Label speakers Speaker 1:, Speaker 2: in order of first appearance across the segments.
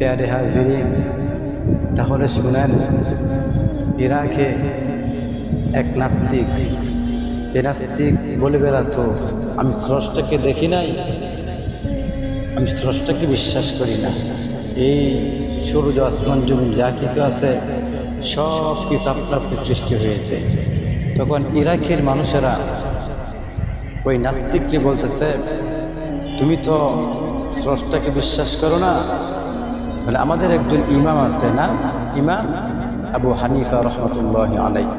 Speaker 1: প্যারে হাজিরিন, তাহলে শুনেন, ইরাকে এক নাস্তিক, যে নাস্তিক বলে বেড়াতো আমি স্রষ্টাকে দেখি নাই, আমি স্রষ্টাকে বিশ্বাস করি না, এই সূর্য আসমান জমিন যা কিছু আছে সব কিছু আপনা আপনি সৃষ্টি হয়েছে। তখন ইরাকের মানুষেরা ওই নাস্তিককে বলতেছে, তুমি তো স্রষ্টাকে বিশ্বাস করো না, তাহলে আমাদের একজন ইমাম আছে না, ইমাম আবু হানিফা রহমতুল্লাহ আলাইহি,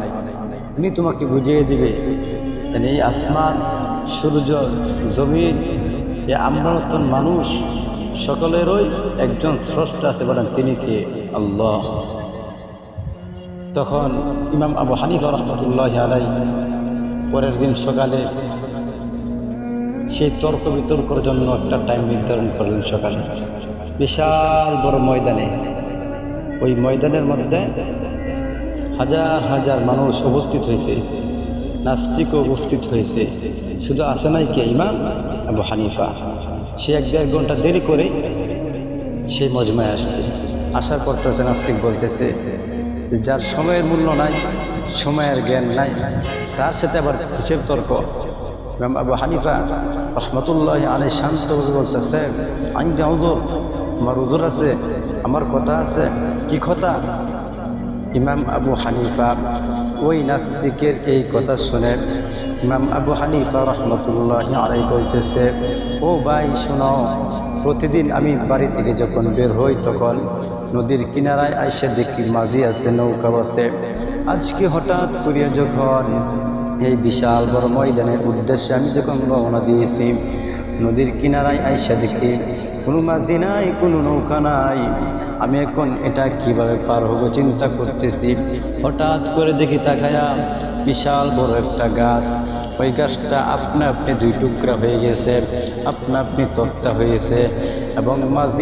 Speaker 1: উনি তোমাকে বুঝিয়ে দিবে এই আসমান, সূর্য, জমিন, এ আমরা নতুন মানুষ সকলেরই একজন স্রষ্টা আছে, বলেন তিনি কে? আল্লাহ। তখন ইমাম আবু হানিফা রহমতুল্লাহ আলাইহি পরের দিন সকালে সেই তর্ক বিতর্কের জন্য একটা টাইম নির্ধারণ করলেন। সকালে বিশাল বড় ময়দানে, ওই ময়দানের মধ্যে হাজার হাজার মানুষ উপস্থিত হয়েছে, নাস্তিকও উপস্থিত হয়েছে। শুধু আসে নাই কে? ইমাম আবু হানিফা। সে 1-1.5 ঘন্টা দেরি করে সেই মজমায় আসছে। আসার পর তো নাস্তিক বলতেছে যে যার সময়ের মূল্য নাই, সময়ের জ্ঞান নাই, তার সাথে আবার কিসের তর্ক? ইমাম আবু হানিফা রহমতুল্লাহ আলাইহি শান্তভাবে বলতেছে, আইনটা উযুর, আমার উযুর আছে, আমার কথা আছে। কি কথা? ইমাম আবু হানিফা ওই নাস্তিকের এই কথা শুনে ইমাম আবু হানিফা রহমতুল্লাহ আলাইহি বলতেছে, ও ভাই শোনো, প্রতিদিন আমি বাড়ি থেকে যখন বের হই তখন নদীর কিনারায় আইসা দেখি মাঝি আছে, নৌকা আছে। আজকে হঠাৎ করিয়া যখন এই বিশাল বড় ময়দানের উদ্দেশ্যে আমি যখন রওনা দিয়েছি, নদীর কিনারায় আইসা দেখি কোনো মাঝি নাই, কোনো নৌকা নাই। আমি এখন এটা কিভাবে পার হবো চিন্তা করতেছি। হঠাৎ করে দেখি তাকায়া বিশাল বড় একটা গাছ, ওই গাছটা আপনা আপনি 2 টুকরা হয়ে গেছে, আপনা আপনি তক্তা হয়েছে এবং মাঝি